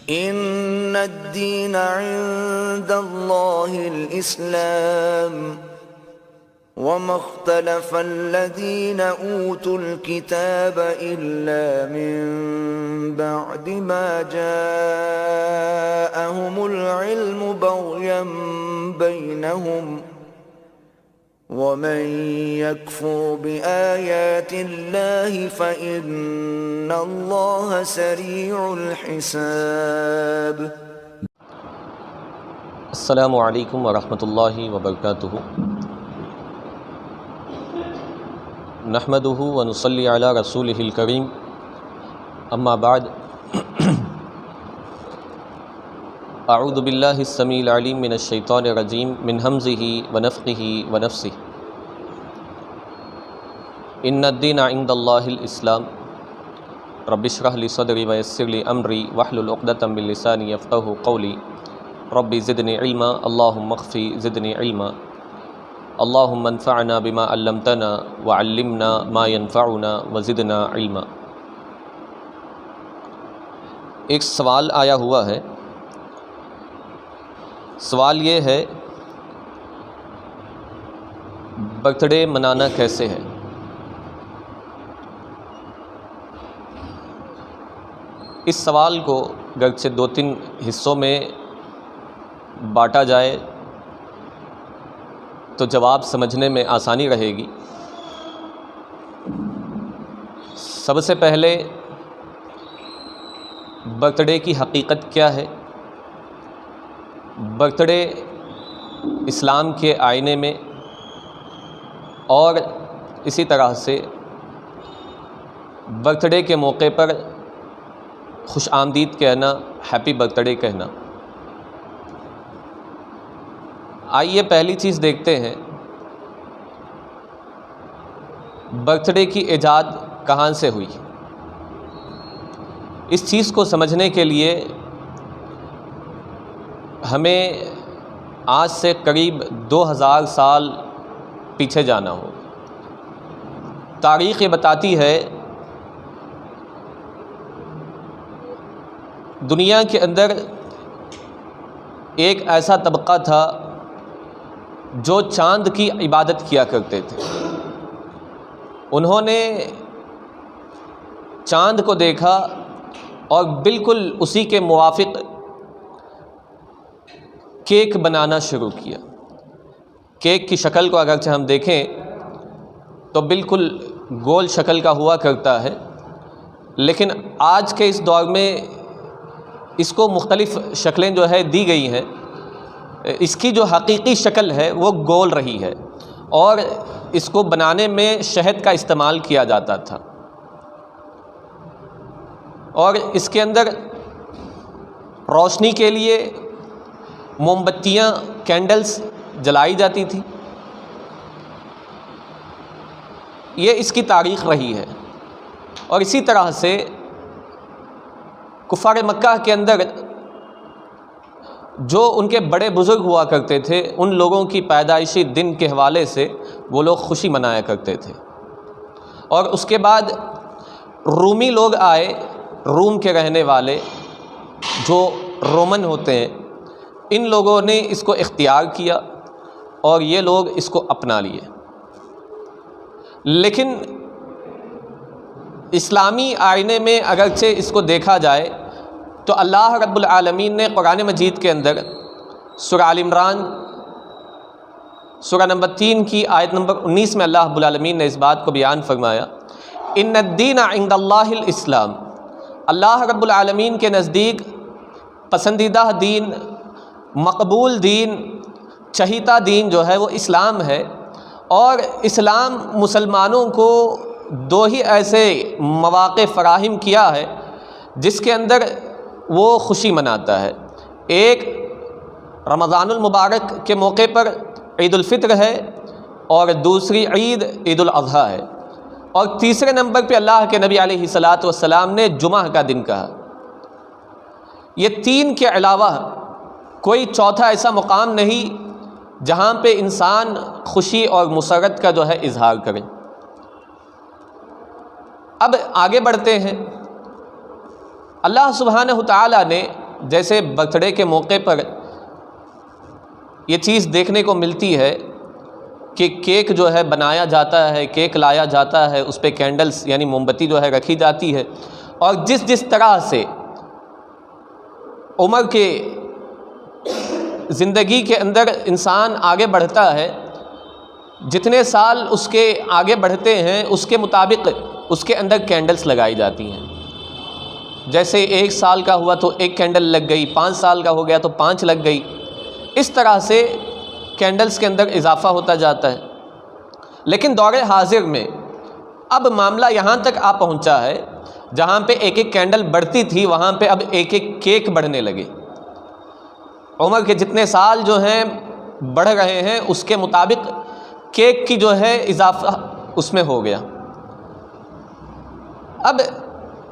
إن الدين عند الله الإسلام وما اختلف الذين أوتوا الكتاب إلا من بعد ما جاءهم العلم بغيا بينهم ومن يكفر بآيات الله فإن الله سريع الحساب۔ السلام علیکم ورحمۃ اللہ وبرکاتہ۔ نحمدہ ونصلی علی رسولہ الکریم، اما بعد، اعوذ باللہ السمیع العلیم من الشیطان الرجیم من ھمزہ ونفخہ ونفثہ۔ ان الدین عند اللہ الاسلام رب اشرح لی صدری ویسر لی امری واحلل عقدۃ من لسانی یفقہوا قولی رب زدنی علما اللہم اغفر زدنی علما اللہم انفعنا بما علمتنا وعلمنا ما ينفعنا وزدنا علما۔ ایک سوال آیا ہوا ہے، سوال یہ ہے برتھ ڈے منانا کیسے ہے؟ اس سوال کو گرچہ 2-3 حصوں میں بانٹا جائے تو جواب سمجھنے میں آسانی رہے گی۔ سب سے پہلے برتھ ڈے کی حقیقت کیا ہے؟ برتھ ڈے اسلام کے آئینے میں اور اسی طرح سے برتھ ڈے کے موقع پر خوش آمدید کہنا، ہیپی برتھ ڈے کہنا۔ آئیے پہلی چیز دیکھتے ہیں، برتھ ڈے کی ایجاد کہاں سے ہوئی۔ اس چیز کو سمجھنے کے لیے ہمیں آج سے قریب 2000 سال پیچھے جانا ہو۔ تاریخ یہ بتاتی ہے دنیا کے اندر ایک ایسا طبقہ تھا جو چاند کی عبادت کیا کرتے تھے۔ انہوں نے چاند کو دیکھا اور بالکل اسی کے موافق کیک بنانا شروع کیا۔ کیک کی شکل کو اگرچہ ہم دیکھیں تو بالکل گول شکل کا ہوا کرتا ہے، لیکن آج کے اس دور میں اس کو مختلف شکلیں جو ہے دی گئی ہیں۔ اس کی جو حقیقی شکل ہے وہ گول رہی ہے، اور اس کو بنانے میں شہد کا استعمال کیا جاتا تھا، اور اس کے اندر روشنی کے لیے موم بتیاں، کینڈلز جلائی جاتی تھی۔ یہ اس کی تاریخ رہی ہے۔ اور اسی طرح سے کفار مکہ کے اندر جو ان کے بڑے بزرگ ہوا کرتے تھے، ان لوگوں کی پیدائشی دن کے حوالے سے وہ لوگ خوشی منایا کرتے تھے۔ اور اس کے بعد رومی لوگ آئے، روم کے رہنے والے جو رومن ہوتے ہیں، ان لوگوں نے اس کو اختیار کیا اور یہ لوگ اس کو اپنا لیے۔ لیکن اسلامی آئینے میں اگرچہ اس کو دیکھا جائے تو اللہ رب العالمین نے قرآن مجید کے اندر سورہ آل عمران سورہ نمبر 3 کی آیت نمبر 19 میں اللہ رب العالمین نے اس بات کو بیان فرمایا، ان الدین عند اللہ الاسلام۔ اللہ رب العالمین کے نزدیک پسندیدہ دین، مقبول دین، چہیتا دین جو ہے وہ اسلام ہے۔ اور اسلام مسلمانوں کو 2 ہی ایسے مواقع فراہم کیا ہے جس کے اندر وہ خوشی مناتا ہے۔ ایک رمضان المبارک کے موقع پر عید الفطر ہے، اور دوسری عید عید الاضحیٰ ہے، اور تیسرے نمبر پہ اللہ کے نبی علیہ الصلاۃ نے جمعہ کا دن کہا۔ یہ 3 کے علاوہ کوئی چوتھا ایسا مقام نہیں جہاں پہ انسان خوشی اور مسرت کا جو ہے اظہار کرے۔ اب آگے بڑھتے ہیں۔ اللہ سبحانہ تعالیٰ نے جیسے برتھ ڈے کے موقع پر یہ چیز دیکھنے کو ملتی ہے کہ کیک جو ہے بنایا جاتا ہے، کیک لایا جاتا ہے، اس پہ کینڈلز یعنی موم بتی جو ہے رکھی جاتی ہے، اور جس طرح سے عمر کے زندگی کے اندر انسان آگے بڑھتا ہے، جتنے سال اس کے آگے بڑھتے ہیں اس کے مطابق اس کے اندر کینڈلز لگائی جاتی ہیں۔ جیسے 1 سال کا ہوا تو 1 کینڈل لگ گئی، 5 سال کا ہو گیا تو 5 لگ گئی، اس طرح سے کینڈلز کے اندر اضافہ ہوتا جاتا ہے۔ لیکن دور حاضر میں اب معاملہ یہاں تک آ پہنچا ہے، جہاں پہ 1 کینڈل بڑھتی تھی وہاں پہ اب 1 کیک بڑھنے لگے۔ عمر کے جتنے سال جو ہیں بڑھ رہے ہیں اس کے مطابق کیک کی جو ہے اضافہ اس میں ہو گیا۔ اب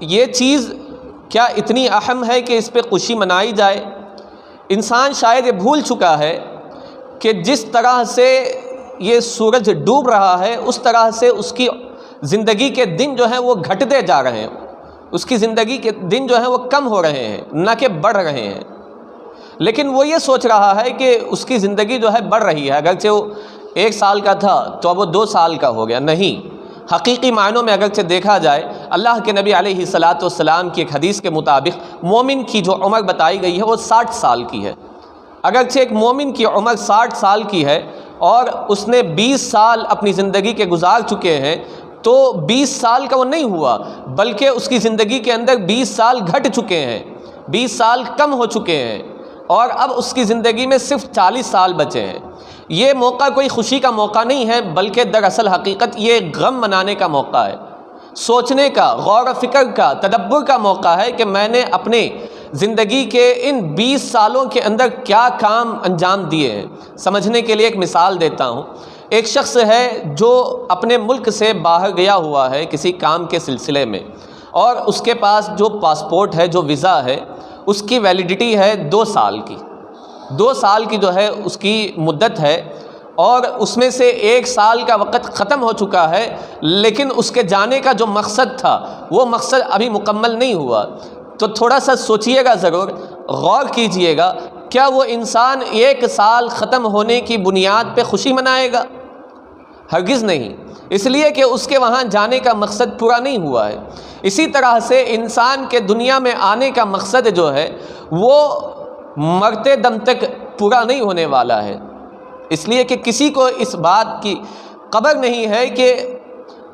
یہ چیز کیا اتنی اہم ہے کہ اس پہ خوشی منائی جائے؟ انسان شاید یہ بھول چکا ہے کہ جس طرح سے یہ سورج ڈوب رہا ہے اس طرح سے اس کی زندگی کے دن جو ہیں وہ گھٹتے جا رہے ہیں، اس کی زندگی کے دن جو ہیں وہ کم ہو رہے ہیں نہ کہ بڑھ رہے ہیں۔ لیکن وہ یہ سوچ رہا ہے کہ اس کی زندگی جو ہے بڑھ رہی ہے، اگرچہ وہ 1 سال کا تھا تو اب وہ 2 سال کا ہو گیا۔ نہیں، حقیقی معنوں میں اگرچہ دیکھا جائے اللہ کے نبی علیہ الصلاۃ والسلام کی ایک حدیث کے مطابق مومن کی جو عمر بتائی گئی ہے وہ 60 سال کی ہے۔ اگرچہ ایک مومن کی عمر 60 سال کی ہے اور اس نے 20 سال اپنی زندگی کے گزار چکے ہیں، تو 20 سال کا وہ نہیں ہوا بلکہ اس کی زندگی کے اندر 20 سال گھٹ چکے ہیں، 20 سال کم ہو چکے ہیں، اور اب اس کی زندگی میں صرف 40 سال بچے ہیں۔ یہ موقع کوئی خوشی کا موقع نہیں ہے بلکہ دراصل حقیقت یہ غم منانے کا موقع ہے، سوچنے کا، غور و فکر کا، تدبر کا موقع ہے کہ میں نے اپنے زندگی کے ان 20 سالوں کے اندر کیا کام انجام دیے ہیں۔ سمجھنے کے لیے ایک مثال دیتا ہوں۔ ایک شخص ہے جو اپنے ملک سے باہر گیا ہوا ہے کسی کام کے سلسلے میں، اور اس کے پاس جو پاسپورٹ ہے، جو ویزا ہے، اس کی ویلیڈیٹی ہے 2 سال کی۔ 2 سال کی جو ہے اس کی مدت ہے، اور اس میں سے 1 سال کا وقت ختم ہو چکا ہے، لیکن اس کے جانے کا جو مقصد تھا وہ مقصد ابھی مکمل نہیں ہوا۔ تو تھوڑا سا سوچئے گا، ضرور غور کیجئے گا، کیا وہ انسان 1 سال ختم ہونے کی بنیاد پہ خوشی منائے گا؟ ہرگز نہیں، اس لیے کہ اس کے وہاں جانے کا مقصد پورا نہیں ہوا ہے۔ اسی طرح سے انسان کے دنیا میں آنے کا مقصد جو ہے وہ مرتے دم تک پورا نہیں ہونے والا ہے، اس لیے کہ کسی کو اس بات کی خبر نہیں ہے کہ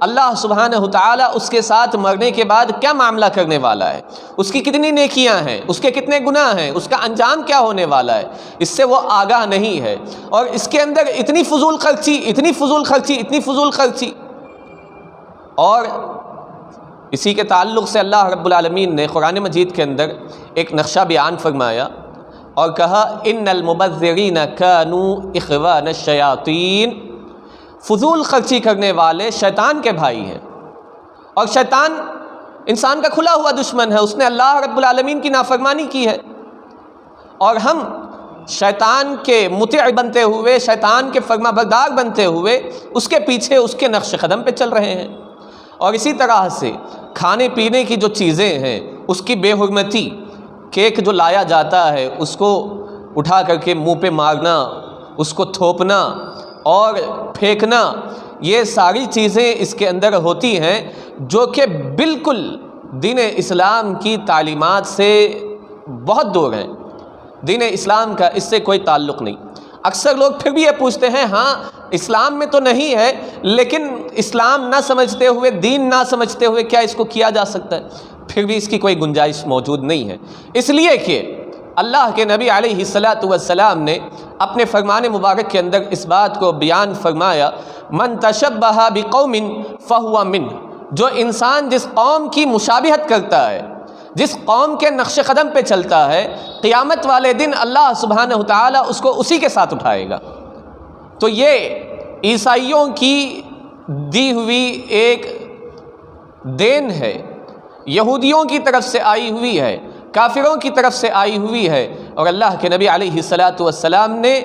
اللہ سبحانہ تعالیٰ اس کے ساتھ مرنے کے بعد کیا معاملہ کرنے والا ہے، اس کی کتنی نیکیاں ہیں، اس کے کتنے گناہ ہیں، اس کا انجام کیا ہونے والا ہے، اس سے وہ آگاہ نہیں ہے۔ اور اس کے اندر اتنی فضول خرچی، اور اسی کے تعلق سے اللہ رب العالمین نے قرآن مجید کے اندر ایک نقشہ بیان فرمایا اور کہا ان المبذرین کانوا اخوان الشیاطین، فضول خرچی کرنے والے شیطان کے بھائی ہیں، اور شیطان انسان کا کھلا ہوا دشمن ہے، اس نے اللہ رب العالمین کی نافرمانی کی ہے، اور ہم شیطان کے مطیع بنتے ہوئے، شیطان کے فرما بردار بنتے ہوئے اس کے پیچھے، اس کے نقش قدم پہ چل رہے ہیں۔ اور اسی طرح سے کھانے پینے کی جو چیزیں ہیں اس کی بے حرمتی، کیک جو لایا جاتا ہے اس کو اٹھا کر کے منہ پہ مارنا، اس کو تھوپنا اور پھینکنا، یہ ساری چیزیں اس کے اندر ہوتی ہیں جو کہ بالکل دین اسلام کی تعلیمات سے بہت دور ہیں۔ دین اسلام کا اس سے کوئی تعلق نہیں۔ اکثر لوگ پھر بھی یہ پوچھتے ہیں، ہاں اسلام میں تو نہیں ہے، لیکن اسلام نہ سمجھتے ہوئے، دین نہ سمجھتے ہوئے کیا اس کو کیا جا سکتا ہے؟ پھر بھی اس کی کوئی گنجائش موجود نہیں ہے، اس لیے کہ اللہ کے نبی علیہ الصلاۃ والسلام نے اپنے فرمان مبارک کے اندر اس بات کو بیان فرمایا، من تشبہ بقوم فہو منہ، جو انسان جس قوم کی مشابہت کرتا ہے، جس قوم کے نقش قدم پہ چلتا ہے، قیامت والے دن اللہ سبحانہ تعالیٰ اس کو اسی کے ساتھ اٹھائے گا۔ تو یہ عیسائیوں کی دی ہوئی ایک دین ہے، یہودیوں کی طرف سے آئی ہوئی ہے، کافروں کی طرف سے آئی ہوئی ہے، اور اللہ کے نبی علیہ الصلاۃ والسلام نے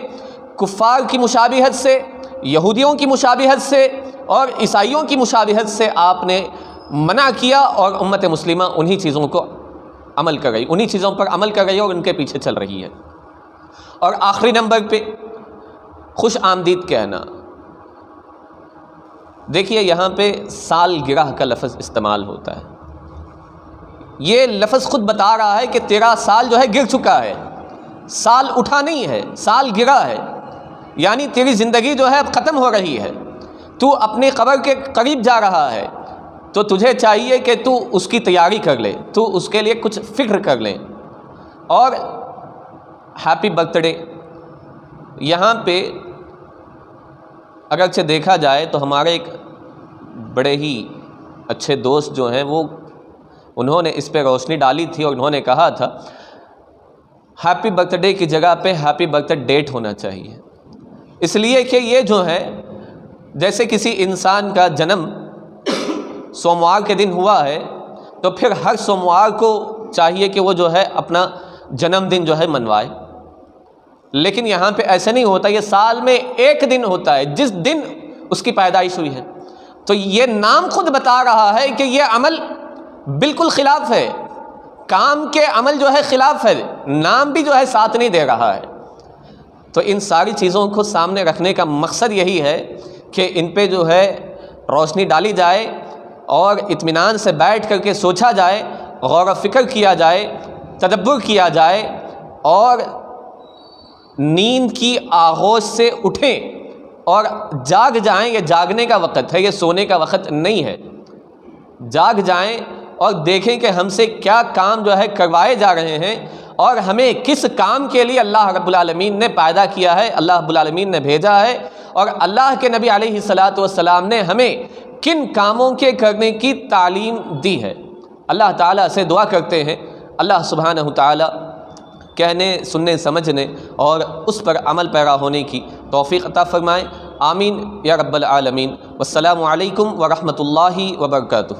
کفار کی مشابہت سے، یہودیوں کی مشابہت سے اور عیسائیوں کی مشابہت سے آپ نے منع کیا، اور امت مسلمہ انہی چیزوں کو عمل کر رہی، انہی چیزوں پر عمل کر رہی ہے اور ان کے پیچھے چل رہی ہے۔ اور آخری نمبر پہ خوش آمدید کہنا۔ دیکھیے یہاں پہ سالگرہ کا لفظ استعمال ہوتا ہے۔ یہ لفظ خود بتا رہا ہے کہ تیرا سال جو ہے گر چکا ہے، سال اٹھا نہیں ہے، سال گرا ہے، یعنی تیری زندگی جو ہے اب ختم ہو رہی ہے، تو اپنی قبر کے قریب جا رہا ہے، تو تجھے چاہیے کہ تو اس کی تیاری کر لے، تو اس کے لیے کچھ فکر کر لے۔ اور ہیپی برتھ ڈے یہاں پہ اگرچہ دیکھا جائے تو ہمارے ایک بڑے ہی اچھے دوست جو ہیں وہ انہوں نے اس پہ روشنی ڈالی تھی اور انہوں نے کہا تھا ہیپی برتھ ڈے کی جگہ پہ ہیپی برتھ ڈیٹ ہونا چاہیے، اس لیے کہ یہ جو ہے جیسے کسی انسان کا جنم سوموار کے دن ہوا ہے تو پھر ہر سوموار کو چاہیے کہ وہ جو ہے اپنا جنم دن جو ہے منوائے، لیکن یہاں پہ ایسا نہیں ہوتا، یہ سال میں ایک دن ہوتا ہے جس دن اس کی پیدائش ہوئی ہے۔ تو یہ نام خود بتا رہا ہے کہ یہ عمل بالکل خلاف ہے، کام کے عمل جو ہے خلاف ہے، نام بھی جو ہے ساتھ نہیں دے رہا ہے۔ تو ان ساری چیزوں کو سامنے رکھنے کا مقصد یہی ہے کہ ان پہ جو ہے روشنی ڈالی جائے اور اطمینان سے بیٹھ کر کے سوچا جائے، غور و فکر کیا جائے، تدبر کیا جائے اور نیند کی آغوش سے اٹھیں اور جاگ جائیں۔ یہ جاگنے کا وقت ہے، یہ سونے کا وقت نہیں ہے۔ جاگ جائیں اور دیکھیں کہ ہم سے کیا کام جو ہے کروائے جا رہے ہیں اور ہمیں کس کام کے لیے اللہ رب العالمین نے پیدا کیا ہے، اللہ رب العالمین نے بھیجا ہے، اور اللہ کے نبی علیہ الصلاۃ والسلام نے ہمیں کن کاموں کے کرنے کی تعلیم دی ہے۔ اللہ تعالیٰ سے دعا کرتے ہیں اللہ سبحانہ تعالیٰ کہنے، سننے، سمجھنے اور اس پر عمل پیرا ہونے کی توفیق عطا فرمائے۔ آمین یا رب العالمین۔ والسلام علیکم ورحمۃ اللہ وبرکاتہ۔